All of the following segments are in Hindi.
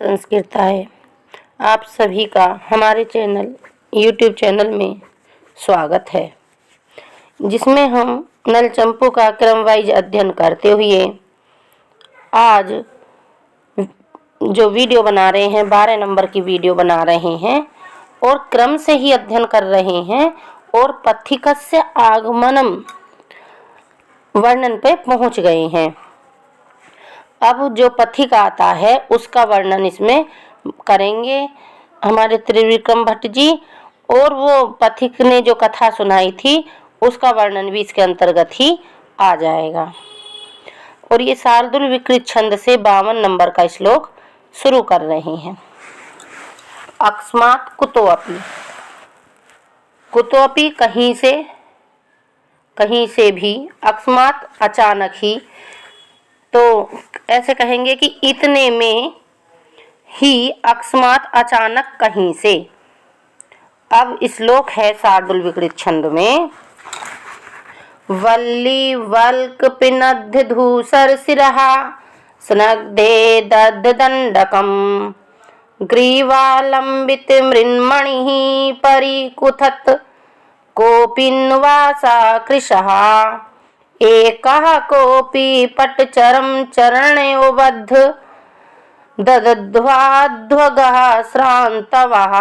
संस्कृता है। आप सभी का हमारे यूट्यूब चैनल में स्वागत है, जिसमें हम नल चंपू का क्रम वाइज अध्ययन करते हुए आज जो वीडियो बना रहे हैं 12 नंबर की वीडियो बना रहे हैं और क्रम से ही अध्ययन कर रहे हैं और पथिकस्य आगमनम वर्णन पे पहुंच गए हैं। अब जो पथिक आता है उसका वर्णन इसमें करेंगे हमारे त्रिविक्रम भट्ट जी, और वो पथिक ने जो कथा सुनाई थी उसका वर्णन भी इसके अंतर्गत ही आ जाएगा। और ये शार्दूल विकृत छंद से 52 नंबर का श्लोक शुरू कर रहे हैं। अकस्मात कुतोऽपि, कुतोऽपि कहीं से भी, अकस्मात अचानक ही, तो ऐसे कहेंगे कि इतने में ही, अकस्मात अचानक कहीं से। अब श्लोक है शार्दूल विकृत छंद में। वल्ली वल्क पिनद्ध धूसर सिरहा स्नग्धे दद्ध दंडकम ग्रीवालंबित मृन्मणि परिकुथत कोपिन्वासा कृशः एकः कोपि पटचरं चरणयोबद्ध ददध्वाध्वगः श्रान्तवः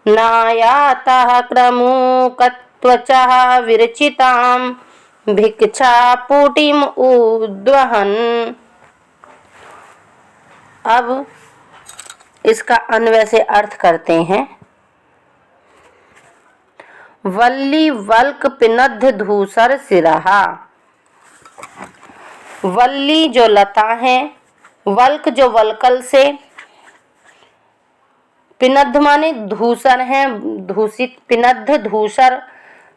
नायातः क्रमुकत्वचः विरचितां भिक्षापूटिम् उद्वहन्। अब इसका अन्वय से अर्थ करते हैं। वल्ली वल्क पिनद्ध धूसर सिरहा, वल्ली जो लता है, वल्क जो वल्कल से, पिनद्ध माने धूसर है, धूसित, पिनद्ध धूसर,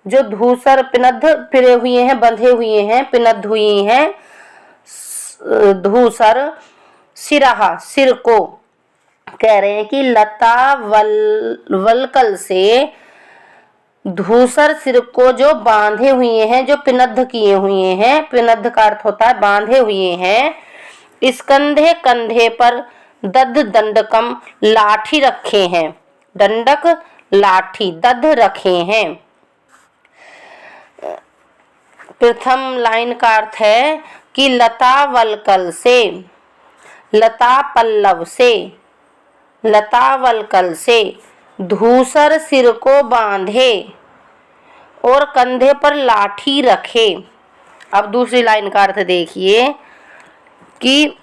जो धूसर पिनद्ध फिरे हुए हैं, बंधे हुए हैं, पिनद्ध हुए हैं, धूसर सिरहा, सिर को कह रहे हैं कि लता वल्कल से धूसर सिर को जो बांधे हुए हैं, जो पिनद्ध किए हुए हैं, पिनद्ध का अर्थ होता है बांधे हुए हैं, स्कंधे कंधे पर दद्ध दंडकम लाठी रखे हैं, दंडक लाठी दद्ध रखे हैं। प्रथम लाइन का अर्थ है कि लता वल्कल से, लता पल्लव से, लता वल्कल से धूसर सिर को बांधे और कंधे पर लाठी रखे। अब दूसरी लाइन का अर्थ देखिए कि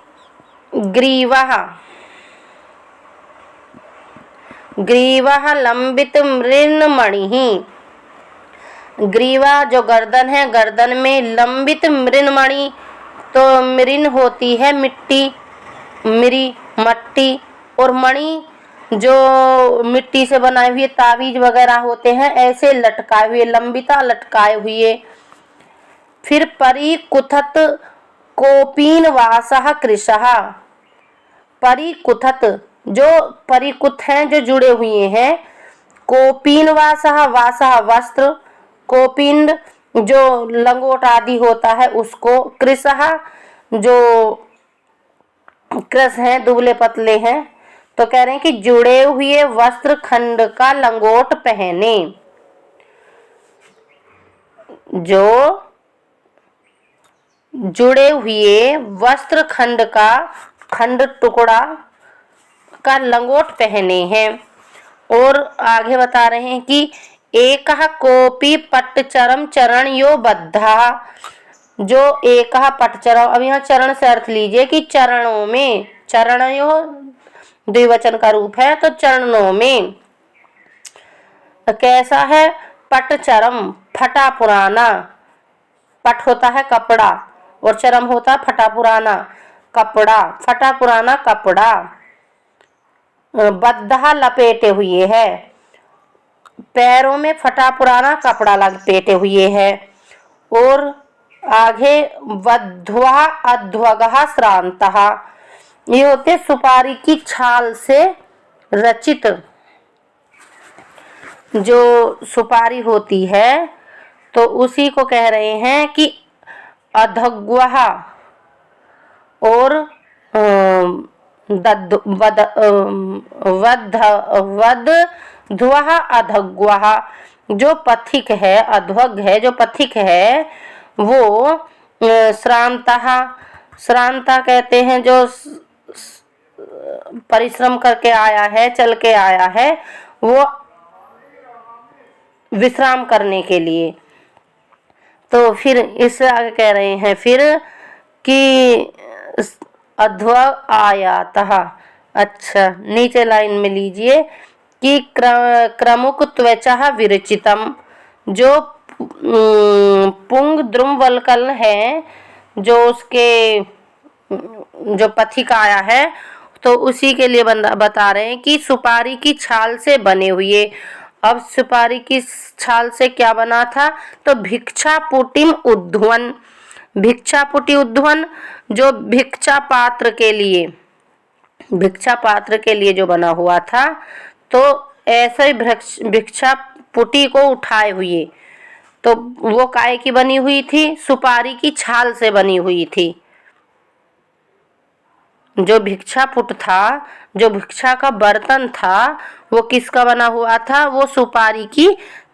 ग्रीवः, ग्रीवः लंबित मृन्मणि, ग्रीवा जो गर्दन है, गर्दन में लंबित मृन्मणि, तो मृन होती है मिट्टी, मट्टी, और मणि जो मिट्टी से बनाए हुए ताबीज वगैरह होते हैं, ऐसे लटकाए हुए, लंबिता लटकाए हुए। फिर परिकुथत कोपीन वासः कृशः, परिकुथत जो परिकुथ हैं, जो जुड़े हुए हैं, कोपीन वासः, वासः वस्त्र, कोपिंड जो लंगोट आदि होता है उसको, कृशः जो कृश हैं, दुबले पतले हैं, तो कह रहे हैं कि जुड़े हुए वस्त्र खंड का लंगोट पहने, जो जुड़े हुए वस्त्र खंड का, खंड टुकड़ा का लंगोट पहने हैं। और आगे बता रहे हैं कि एकः कोपि पट्टचरम चरणयो बद्धा, जो एकः पट्टचरम, अब यहाँ चरण से अर्थ लीजिए कि चरणों में, चरणयो द्विवचन का रूप है, तो चरणों में कैसा है, पटचरम फटा पुराना, पट होता है कपड़ा और चरम होता है फटा पुराना कपड़ा, फटा पुराना कपड़ा, बद्धा लपेटे हुए है, पैरों में फटा पुराना कपड़ा लपेटे हुए है। और आगे वध्वा अध्वगः श्रान्तः, ये होते सुपारी की छाल से रचित जो सुपारी होती है, तो उसी को कह रहे हैं कि अधग्वः। और वध्वः अधग्वः। जो पथिक है, अध्वग है, जो पथिक है वो श्रांतः, श्रांता कहते हैं जो परिश्रम करके आया है, चल के आया है, वो विश्राम करने के लिए। तो फिर इससे आगे कह रहे हैं फिर कि अध्व आयातः। अच्छा, नीचे लाइन में लीजिए कि क्रमुक त्वचा विरचितम। जो पुंग द्रुमवल्कल है, जो उसके जो पथिक आया है, तो उसी के लिए बता रहे हैं कि सुपारी की छाल से बने हुए। अब सुपारी की छाल से क्या बना था? तो भिक्षापुटिम उद्ध्वन, भिक्षापुटी उद्ध्वन जो भिक्षा पात्र के लिए, भिक्षा पात्र के लिए जो बना हुआ था, तो ऐसे ही भिक्षा पुटी को उठाए हुए, तो वो काय की बनी हुई थी? सुपारी की छाल से बनी हुई थी। जो भिक्षा पुट था, जो भिक्षा का बर्तन था, वो किसका बना हुआ था? वो सुपारी की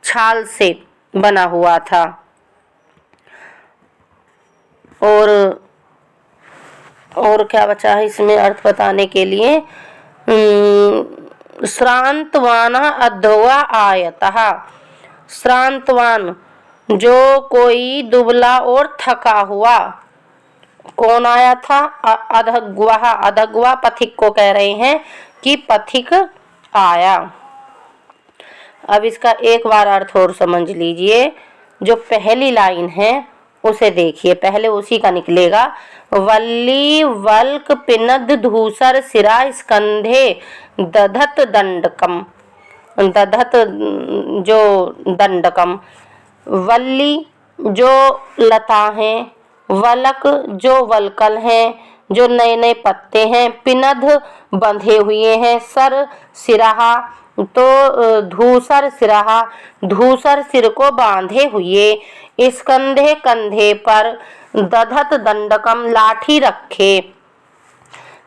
छाल से बना हुआ था। और क्या बचा है इसमें अर्थ बताने के लिए? श्रांतवान अध्वा आयतः। श्रांतवान जो कोई दुबला और थका हुआ, कौन आया था? अधग्वाह, अधग्वा पथिक को कह रहे हैं कि पथिक आया। अब इसका एक बार अर्थ और समझ लीजिए। जो पहली लाइन है उसे देखिए, पहले उसी का निकलेगा। वल्ली वल्क पिनद धूसर सिरा स्कंधे दधत दंडकम, दधत जो दंडकम। वल्ली जो लता हैं, वलक जो वलकल हैं, जो नए नए पत्ते हैं, पिनद बंधे हुए हैं, सर सिराहा, तो धूसर सिराहा, धूसर सिर को बांधे हुए, इस कंधे कंधे पर दधत दंडकम लाठी रखे।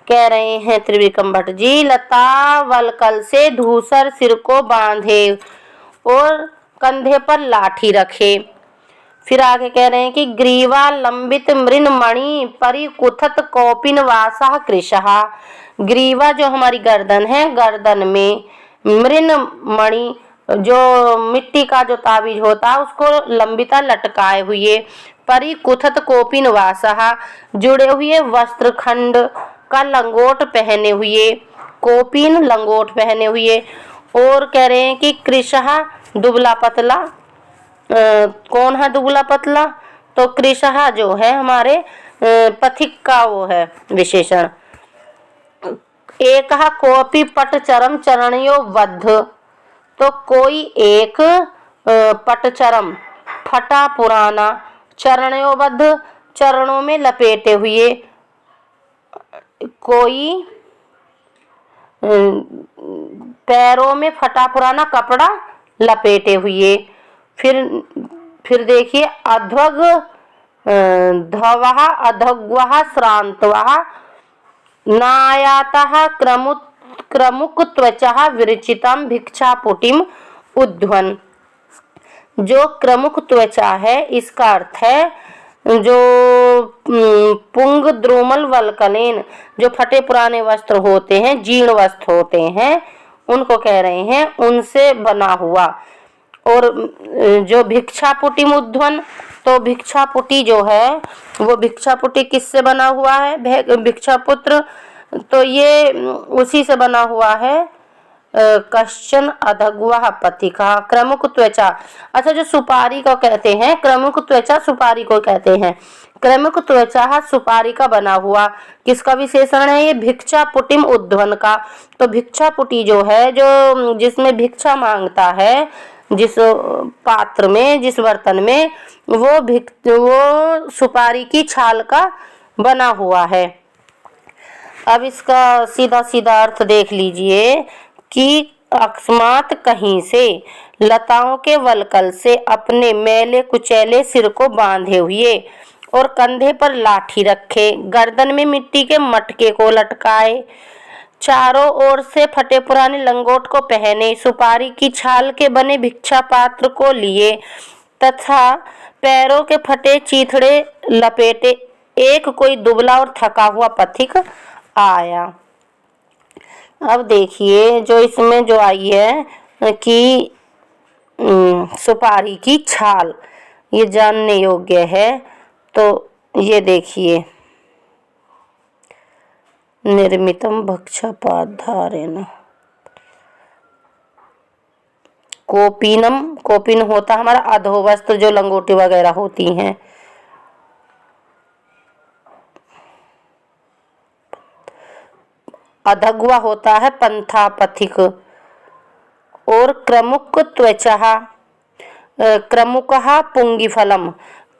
कह रहे हैं त्रिविक्रम भट्ट जी, लता वलकल से धूसर सिर को बांधे और कंधे पर लाठी रखे। फिर आगे कह रहे हैं कि ग्रीवा लंबित मृन मणि परिकुथत कौपिन वासा कृशहा। ग्रीवा जो हमारी गर्दन है, गर्दन में मृन मणि जो मिट्टी का जो ताबीज होता है उसको लंबिता लटकाए हुए, परिकुथत कौपिन वासा जुड़े हुए वस्त्र खंड का लंगोट पहने हुए, कौपिन लंगोट पहने हुए। और कह रहे हैं कि कृशहा दुबला पतला। कौन है दुबला पतला? तो कृशहा जो है हमारे पथिक का वो है विशेषण। एक कोपी पट चरम चरणियो बद्ध, तो कोई एक पटचरम फटा पुराना, चरणयोबद्ध चरणों में लपेटे हुए, कोई पैरों में फटा पुराना कपड़ा लपेटे हुए। फिर देखिए अध्वग धवः अधग्वः श्रांतवः नायातः क्रमुक त्वचा विरचितम भिक्षापुटिम उद्ध्वन। जो क्रमुक त्वचा है इसका अर्थ है जो पुंग द्रुमल वल्कलेन, जो फटे पुराने वस्त्र होते हैं, जीर्ण वस्त्र होते हैं, उनको कह रहे हैं, उनसे बना हुआ। और जो भिक्षापुटी उद्ध्वन, तो भिक्षापुटी जो है वो भिक्षापुटी किससे बना हुआ है? भिक्षापुत्र, तो ये उसी से बना हुआ है कश्चन अधग्वः पथिका क्रमुक त्वचा। अच्छा, जो सुपारी को कहते हैं क्रमुक त्वचा, सुपारी को कहते हैं क्रमुक त्वचा, सुपारी का बना हुआ। किसका विशेषण है ये? भिक्षापुटिम उद्ध्वन का। तो भिक्षापुटी जो है, जो जिसमें भिक्षा मांगता है, जिस पात्र में, जिस बर्तन में, वो सुपारी की छाल का बना हुआ है। अब इसका सीधा सीधा अर्थ देख लीजिए कि अकस्मात कहीं से लताओं के वलकल से अपने मैले कुचैले सिर को बांधे हुए और कंधे पर लाठी रखे, गर्दन में मिट्टी के मटके को लटकाए, चारों ओर से फटे पुराने लंगोट को पहने, सुपारी की छाल के बने भिक्षा पात्र को लिए तथा पैरों के फटे चीथड़े लपेटे एक कोई दुबला और थका हुआ पथिक आया। अब देखिए जो इसमें जो आई है कि सुपारी की छाल, ये जानने योग्य है। तो ये देखिए, निर्मितम भक्षपाधारेण, कोपीनम, कोपिन होता हमारा अधोवस्त्र जो लंगोटी वगैरह होती हैं। अधग्वा होता है पंथा पथिक। और क्रमुक त्वचा, क्रमुकः पुंगीफलम,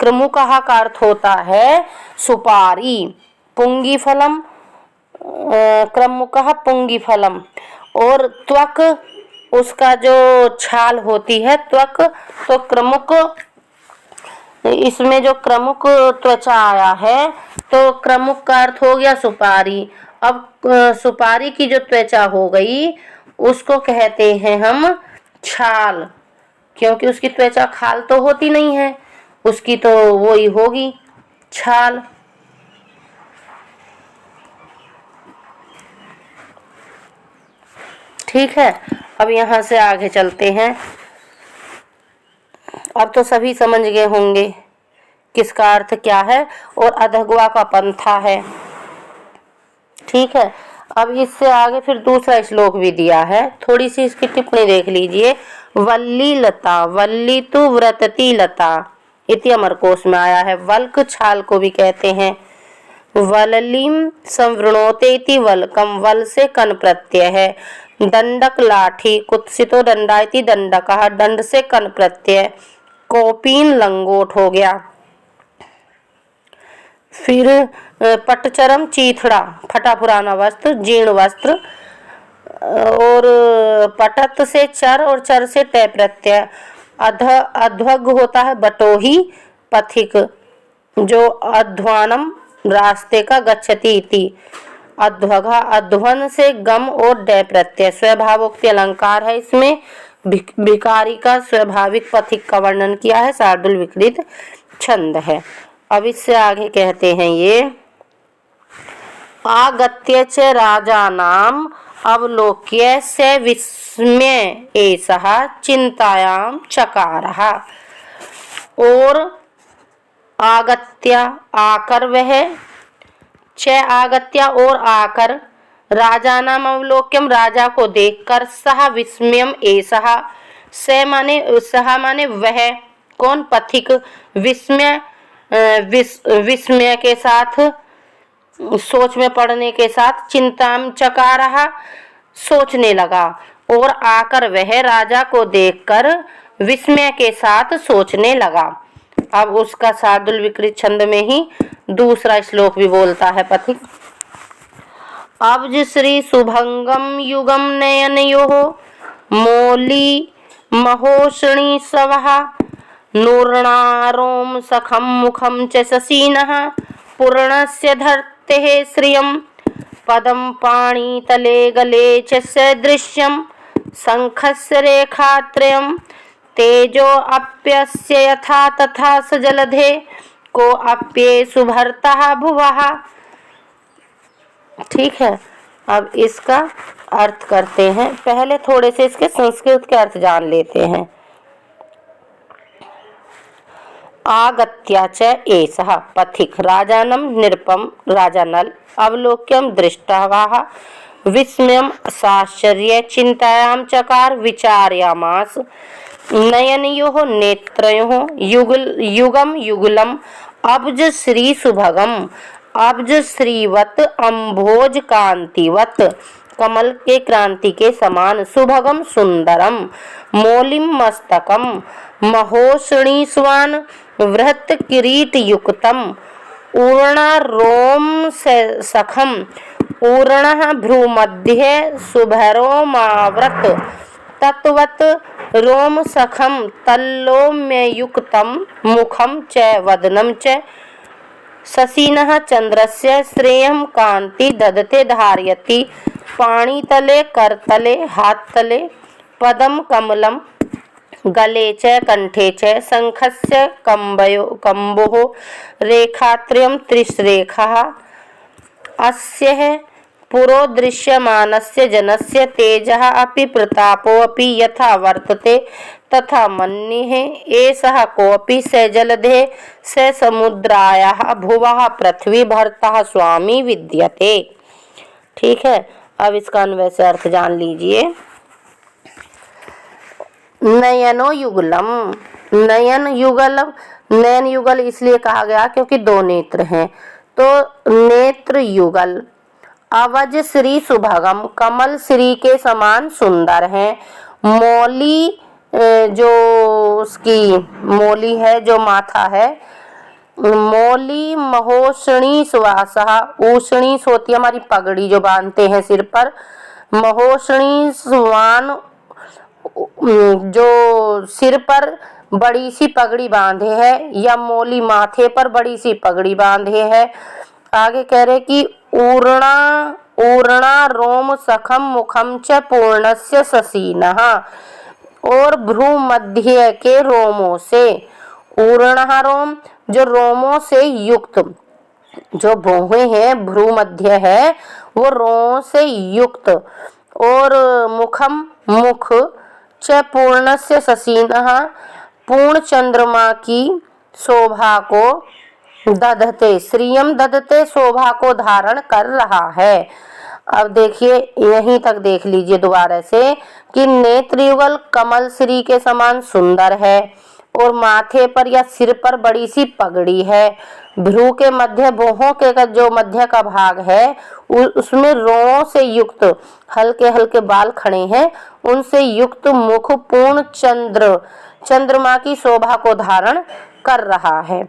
क्रमुकः का अर्थ होता है सुपारी, पुंगीफलम क्रमुकः पुंगीफलम। और त्वक, उसका जो छाल होती है त्वक, तो क्रमुक, इसमें जो क्रमुक त्वचा आया है तो क्रमुक का अर्थ हो गया सुपारी। अब सुपारी की जो त्वचा हो गई उसको कहते हैं हम छाल, क्योंकि उसकी त्वचा खाल तो होती नहीं है, उसकी तो वो ही होगी छाल। ठीक है, अब यहाँ से आगे चलते हैं। अब तो सभी समझ गए होंगे किसका अर्थ क्या है और अधग्वा का पंथा है। ठीक है, अब इससे आगे फिर दूसरा श्लोक भी दिया है, थोड़ी सी इसकी टिप्पणी देख लीजिए। वल्ली लता, वल्ली तु व्रतती लता, इति अमरकोश में आया है। वल्क छाल को भी कहते हैं। वललिम संवृणोते इति वल्कम, वल से कन प्रत्यय है। दंडक लाठी, कुत्सितो दंडा इति दंडकः, दंड से कन प्रत्यय। कोपीन लंगोट हो गया। फिर पटचरम चीथड़ा, फटा पुराना वस्त्र, जीर्ण वस्त्र। और पटत से चर और चर से टय प्रत्यय। अध्वग होता है बटोही पथिक, जो अध्वानम रास्ते का गच्छति इति। अध्वगा, अध्वन से गम और डय प्रत्यय। स्वभावोक्ति अलंकार है इसमें, भिखारी का स्वाभाविक पथिक का वर्णन किया है, शार्दूल विकृत छंद है। अब इससे आगे कहते हैं ये, आगत्य च राजानाम अवलोक्य स विस्मय एषः चिंतायां चकारः। और आगत्या आकर वह, च आगत्या और आकर, राजानाम अवलोक्यम राजा को देखकर, सह विस्मयम एषः, स माने सह माने वह, कौन पथिक, विस्मय विस्मय के साथ, सोच में पड़ने के साथ, चिंताम चकारः सोचने लगा। और आकर वह राजा को देखकर विस्मय के साथ सोचने लगा। अब उसका शार्दूल विकृत छंद में ही दूसरा श्लोक भी बोलता है पथिक। अब्ज श्री सुभंगम युगम नयनयोः, मौली महोषणी सवः, नूर्णारोम सखम मुखम च शशिनः, पूर्णस्य धर्तेः श्रियं, पदम पाणितले गले च सदृश्यं, शंखस्य रेखात्रयं, तेजो अप्यस्य यथा तथा स जलधे, को अप्येषु भर्तः भुवः। ठीक है, अब इसका अर्थ करते हैं। पहले थोड़े से इसके संस्कृत के अर्थ जान लेते हैं। आगत्या च एषः पथिक, राजानं निरपम राजानल, अवलोक्यम दृष्टवाः, विस्मयम साश्चर्य, चिंतायां चकार विचार्यामास, नयनयोः नेत्रयोः, युगम युगलम, अब्ज श्री सुभगम, अब्ज श्रीवत, अम्भोज कांतिवत, कमल के क्रांति के समान, सुभगम सुंदरम, मौलिम मस्तकम, महोषणी स्वान, वृहत किरीट युक्तम, ऊर्णा रोम सखम, ऊर्णः भ्रूमध्ये शुभरोमावृत, तत्वत रोम सखम, तल्लोम्ययुक्तम, मुखम च वदनम च, शशिनः चंद्रस्य श्रेयं कांति ददते धारयति, पाणी तले करतले हाथ तले पदम कमलम गले च कंठे च शंखस्य कम्बोः रेखात्रयं त्रिश्रेखः अस्य पुरो दृश्यमानस्य जनस्य तेजः अपि प्रतापोऽपि यथा वर्तते तथा मन्येः एषः कोऽपि स जलधे स समुद्रायाः भुवः पृथ्वी भरतः स्वामी विद्यते। ठीक है, अब इसका अन्वय से अर्थ जान लीजिए। नयनो युगलम, नयन युगल, नयन युगल इसलिए कहा गया क्योंकि दो नेत्र हैं, तो नेत्र युगल। अवज श्री सुभगम, कमल श्री के समान सुंदर है। मौली, जो उसकी मौली है, जो माथा है, मौली महोषणी सुवासः, ऊषणी होती है हमारी पगड़ी जो बांधते हैं सिर पर, महोषणी सुवान जो सिर पर बड़ी सी पगड़ी बांधे है, या मौली माथे पर बड़ी सी पगड़ी बांधे है। आगे कह रहे कि ऊर्णा रोम सखम मुखम च पूर्णस्य ससीनः, और भ्रू मध्य के रोमों से, ऊर्णा रोम जो रोमों से युक्त, जो भौहें हैं, भ्रू मध्य है वो रोमों से युक्त, और मुखम मुख, च पूर्णस्य ससीनः पूर्ण चंद्रमा की शोभा को, दधते श्रियम दधते शोभा को धारण कर रहा है। अब देखिए, यहीं तक देख लीजिए दोबारा से कि नेत्र युगल कमल श्री के समान सुंदर है, और माथे पर या सिर पर बड़ी सी पगड़ी है। भ्रू के मध्य, भौहों के जो मध्य का भाग है उसमें रोमों से युक्त हल्के हल्के बाल खड़े हैं, उनसे युक्त मुख पूर्ण चंद्रमा की शोभा को धारण कर रहा है।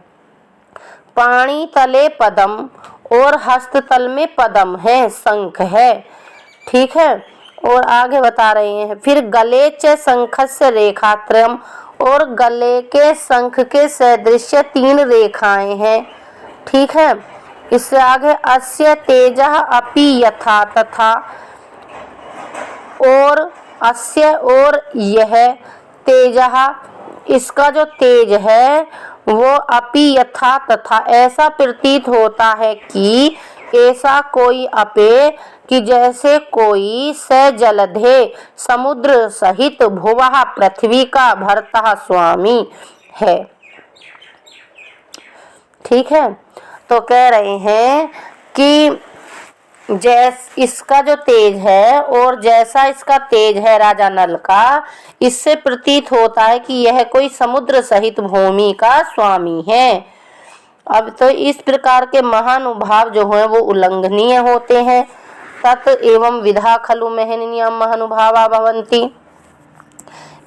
पाणी तले पदम, और हस्त तल में पदम है, शंख है। ठीक है, और आगे बता रहे हैं फिर गले च शंखस्य रेखात्रयम, और गले के शंख के सदृश 3 रेखाएं हैं। ठीक है, इससे आगे अस्य तेजः अपि यथा तथा, और अस्य और यह तेजः इसका जो तेज है वो अपि यथा तथा ऐसा प्रतीत होता है कि ऐसा कोई अपे कि जैसे कोई स जलधे समुद्र सहित भुवः पृथ्वी का भरतः स्वामी है। ठीक है, तो कह रहे हैं कि इसका जो तेज है और जैसा इसका तेज है राजा नल का, इससे प्रतीत होता है कि यह कोई समुद्र सहित भूमि का स्वामी है। अब तो इस प्रकार के महानुभाव जो हैं वो उल्लंघनीय होते हैं। तत् एवं विधा खलु महनीयम महानुभावा भवन्ति।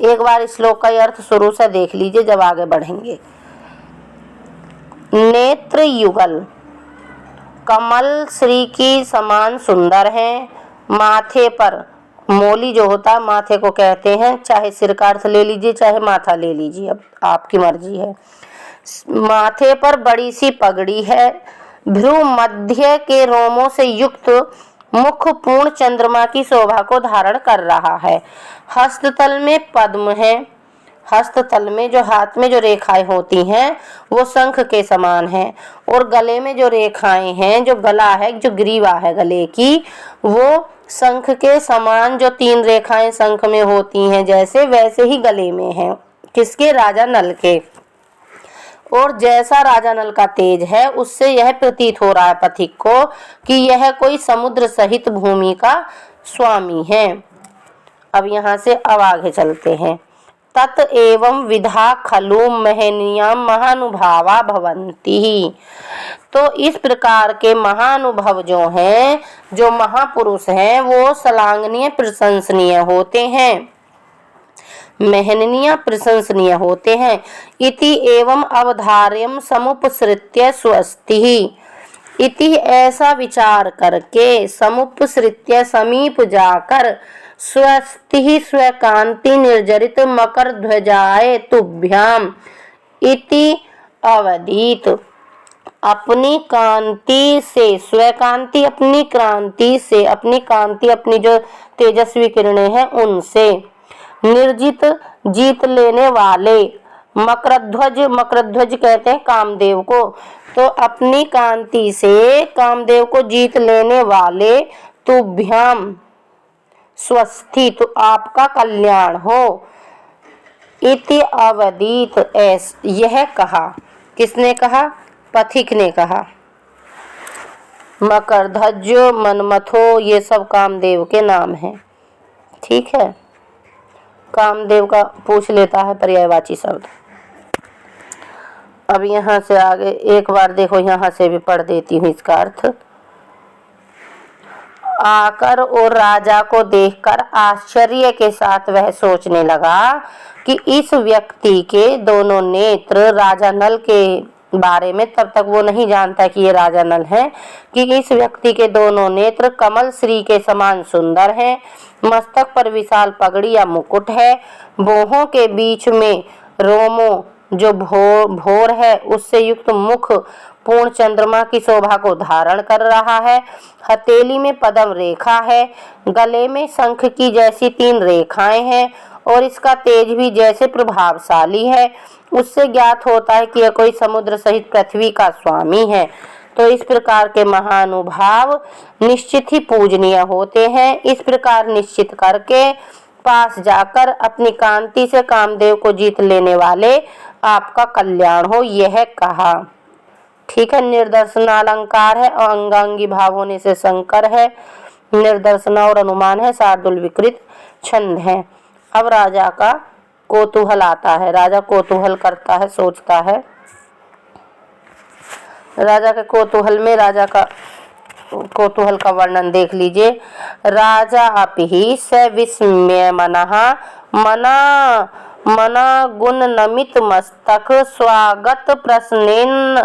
एक बार श्लोक का अर्थ शुरू से देख लीजिए जब आगे बढ़ेंगे। नेत्र युगल, कमल श्री की समान सुंदर हैं। माथे पर, मौली जो होता है माथे को कहते हैं, चाहे सिर का अर्थ ले लीजिए चाहे माथा ले लीजिए, अब आपकी मर्जी है। माथे पर बड़ी सी पगड़ी है। भ्रू मध्य के रोमों से युक्त मुख पूर्ण चंद्रमा की शोभा को धारण कर रहा है। हस्ततल में पद्म है। हस्ततल में जो हाथ में जो रेखाएं होती हैं वो शंख के समान हैं, और गले में जो रेखाएं हैं, जो गला है, जो ग्रीवा है गले की, वो शंख के समान जो 3 रेखाएं शंख में होती हैं जैसे, वैसे ही गले में हैं। किसके? राजा नल के। और जैसा राजा नल का तेज है उससे यह प्रतीत हो रहा है पथिक को कि यह कोई समुद्र सहित भूमि का स्वामी है। अब यहाँ से अब आगे चलते हैं। तत् एवं विधा खलु महनीयम महानुभावा भवन्ति। तो इस प्रकार के महानुभव जो हैं, जो महापुरुष हैं, वो सलांगनीय प्रशंसनीय होते हैं, महनीय प्रशंसनीय होते हैं। इति एवं अवधार्यम समुपसृत्य स्वस्ति। इति ऐसा विचार करके, समुपसृत्य समीप जाकर, स्वस्ति स्वकांति निर्जरित मकर ध्वजाए तुभ्याम इति अवदीत। अपनी कांति से, स्वकांति अपनी क्रांति से, अपनी कांति अपनी जो तेजस्वी किरणें हैं उनसे, निर्जित जीत लेने वाले, मकरध्वज, मकरध्वज कहते हैं कामदेव को, तो अपनी कांति से कामदेव को जीत लेने वाले तुभ्याम स्वस्ति, तो आपका कल्याण हो। इति अवदीत, यह कहा, किसने कहा? पथिक ने कहा। मकरध्वज, मनमथो ये सब कामदेव के नाम हैं। ठीक है, कामदेव का पूछ लेता है पर्यायवाची शब्द। अब यहाँ से आगे एक बार देखो, यहाँ से भी पढ़ देती हूँ इसका अर्थ। आकर और राजा को देखकर आश्चर्य के साथ वह सोचने लगा कि इस व्यक्ति के दोनों नेत्र, राजा नल के बारे में तब तक वो नहीं जानता कि ये राजा नल है, कि इस व्यक्ति के दोनों नेत्र कमल श्री के समान सुंदर हैं, मस्तक पर विशाल पगड़ी या मुकुट है, भौहों के बीच में रोमों जो भोर है उससे युक्त मुख पूर्ण चंद्रमा की शोभा को धारण कर रहा है, हथेली में पद्म रेखा है, गले में शंख की जैसी 3 रेखाएं हैं और इसका तेज भी जैसे प्रभावशाली है। उससे ज्ञात होता है कि यह कोई समुद्र सहित पृथ्वी का स्वामी है। तो इस प्रकार के महानुभाव निश्चित ही पूजनीय होते हैं। इस प्रकार निश्चित करके पास जाकर अपनी कांति से कामदेव को जीत लेने वाले आपका कल्याण हो, यह कहा। ठीक है, निर्दर्शन अलंकार है और अंगांगी भाव होने से संकर है। निर्दर्शन और अनुमान है, शार्दुल विकृत छंद है। अब राजा का कौतूहल आता है, राजा कौतूहल करता है, सोचता है। राजा के कौतूहल में राजा का कौतूहल का वर्णन देख लीजिए। राजा अपि स विस्मय मना गुण नमित मस्तक स्वागत प्रश्नेन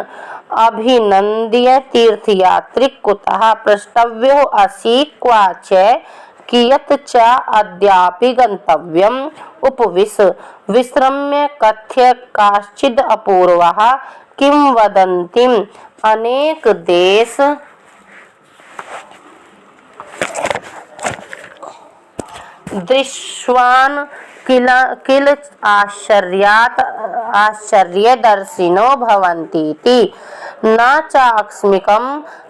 अभिनंद्य तीर्थयात्रिक कुतः पृष्टव्यो असि क्वाच कियत् च अद्यापि गंतव्यम् उपविश विश्रम्य कथ्य काश्चिद् अपूर्वः किंवदन्तीम् अनेक देश दृश्वान् किल आश्चर्यदर्शिनो भवन्तीति न चाक्स्मिकं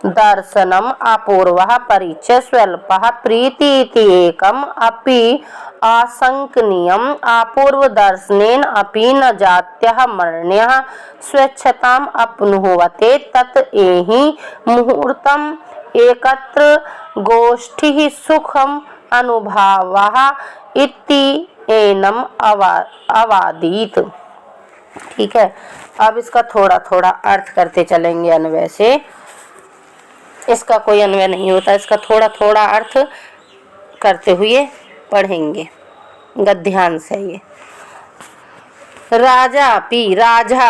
दर्शनम् अपूर्वः परिचय स्वल्पः प्रीतीति एकम् अपि आशंकनीयम् अपूर्वदर्शनेन अपि न जात्यः मर्ण्यः स्वेच्छताम् अपनुवते तत् एहि मुहूर्तम् एकत्र गोष्ठिः सुखम् अनुभावः इति एनम अवादीत। ठीक है, अब इसका थोड़ा थोड़ा अर्थ करते चलेंगे अन्वय से। इसका कोई अन्वय नहीं होता, इसका थोड़ा थोड़ा अर्थ करते हुए पढ़ेंगे। गद्यांश है ये। राजा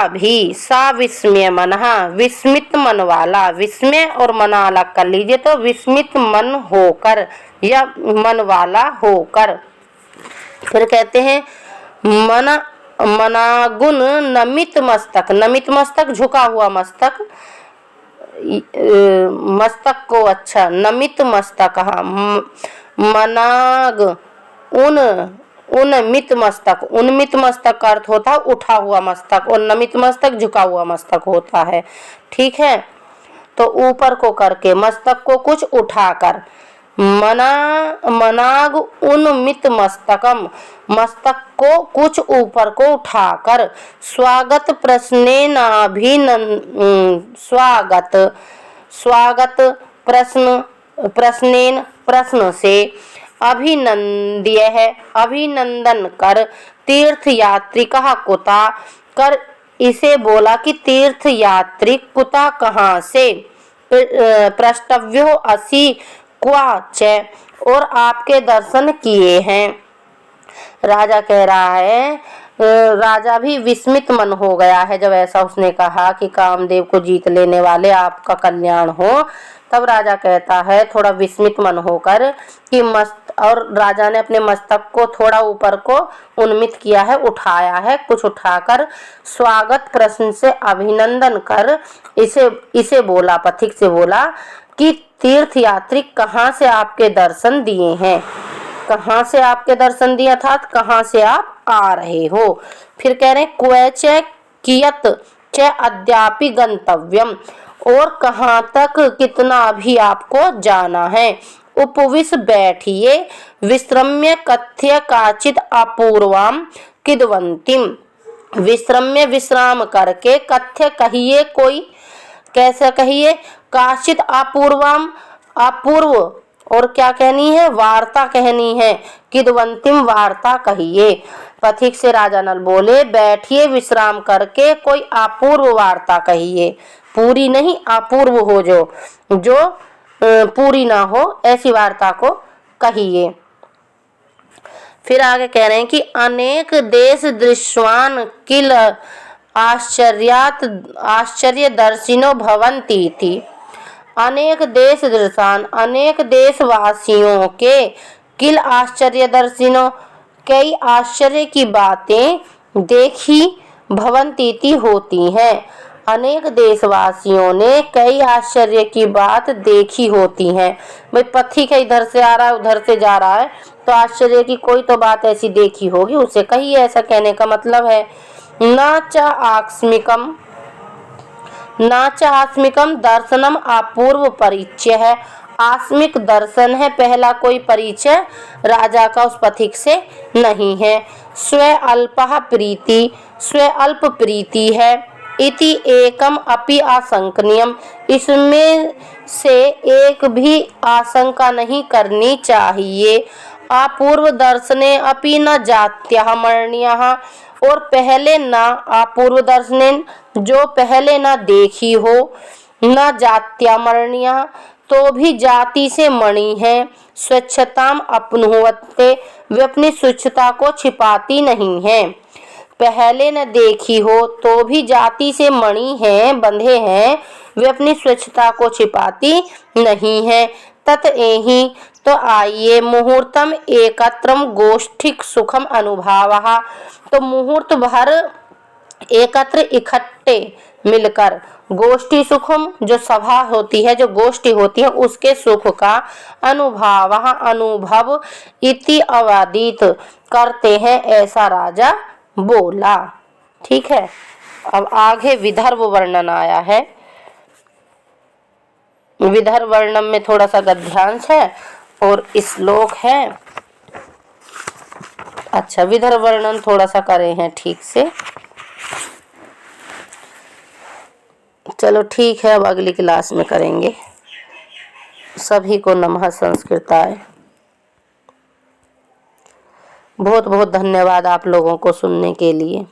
भी सा विस्मय मनहा, विस्मित मन वाला, विस्मय और मना अलग कर लीजिए तो विस्मित मन होकर या मन वाला होकर। फिर कहते हैं मनागुण नमित मस्तक, नमित मस्तक झुका हुआ मस्तक, मस्तक को अच्छा नमित मस्तक, मनाग उन्मित मस्तक, उन्मित मस्तक का अर्थ होता है उठा हुआ मस्तक और नमित मस्तक झुका हुआ मस्तक होता है। ठीक है, तो ऊपर को करके मस्तक को कुछ उठाकर, मनाग उन्मित मस्तकम, मस्तक को कुछ ऊपर को उठाकर, स्वागत प्रश्नेन प्रश्न से, अभिनंद्य है अभिनंदन कर, तीर्थ यात्री कहा कुता कर, इसे बोला कि तीर्थ यात्री कुता कहाँ से, प्रष्टव्यो असि क्वाच, और आपके दर्शन किए हैं। राजा कह रहा है, राजा भी विस्मित मन हो गया है जब ऐसा उसने कहा कि कामदेव को जीत लेने वाले आपका कल्याण हो, तब राजा कहता है थोड़ा विस्मित मन होकर कि और राजा ने अपने मस्तक को थोड़ा ऊपर को उन्मित किया है, उठाया है, कुछ उठाकर स्वागत प्रश्न से अभिनंदन कर इसे बोला, पथिक से बोला कि तीर्थयात्री कहाँ से आपके दर्शन दिए हैं, कहाँ से आपके दर्शन दिए, अर्थात कहाँ से आप आ रहे हो। फिर कह रहे क्वै च कियत च अद्यापि गंतव्यम, और कहाँ तक कितना अभी आपको जाना है। उपविश बैठिए, विश्रम्य कथ्य काचित अपूर्वाम किदवंतिम, विश्रम्य विश्राम करके, कथ्य कहिए कोई, कैसे कहिए, काचित अपूर्वाम अपूर्व, और क्या कहनी है, वार्ता कहनी है, किदवंतिम वार्ता कहिए। पथिक से राजा नल बोले बैठिए विश्राम करके कोई अपूर्व वार्ता कहिए, पूरी नहीं अपूर्व हो, जो पूरी ना हो ऐसी वार्ता को कहिए। फिर आगे कह रहे हैं कि अनेक देश दृश्वान किल आश्चर्य दर्शिनो भवन्ति थी, अनेक देश दृशान, अनेक देशवासियों के, किल आश्चर्य दर्शिनो, कई आश्चर्य की बातें देखी, भवन्ति होती हैं, अनेक देशवासियों ने कई आश्चर्य की बात देखी होती हैं। भाई पथिक है, इधर से आ रहा है उधर से जा रहा है, तो आश्चर्य की कोई तो बात ऐसी देखी होगी, उसे कहिए, ऐसा कहने का मतलब है। नाच आस्मिकम दर्शनम अपूर्व परिचय है, आस्मिक दर्शन है, पहला कोई परिचय राजा का उस पथिक से नहीं है। स्व अल्पः प्रीति, स्व अल्प प्रीति है, इति एकम अपि आशंकनीयम, इसमें से एक भी आशंका नहीं करनी चाहिए। अपूर्व दर्शने अपि न जात्यः मरणीयः, और पहले ना अपूर्व दर्शने, जो पहले ना देखी हो, न जात्या मरणीय, तो भी जाति से मणि है। स्वच्छताम अपनुवत्ते, वे अपनी स्वच्छता को छिपाती नहीं है, पहले न देखी हो तो भी जाति से मणि हैं, बंधे हैं, वे अपनी स्वच्छता को छिपाती नहीं है। तत एहि, तो आइए मुहूर्तम एकत्रम गोष्ठिक सुखम अनुभावः, तो मुहूर्त भर एकत्र इकट्ठे मिलकर, गोष्ठी सुखम, जो सभा होती है, जो गोष्ठी होती है, उसके सुख का अनुभव इति अवादित करते हैं, ऐसा राजा बोला। ठीक है, अब आगे विदर्भ वर्णन आया है। विदर्भ वर्णन में थोड़ा सा गद्यांश है और श्लोक है। अच्छा, विदर्भ वर्णन थोड़ा सा करे हैं ठीक से। चलो ठीक है, अब अगली क्लास में करेंगे। सभी को नमः संस्कृताय। बहुत बहुत धन्यवाद आप लोगों को सुनने के लिए।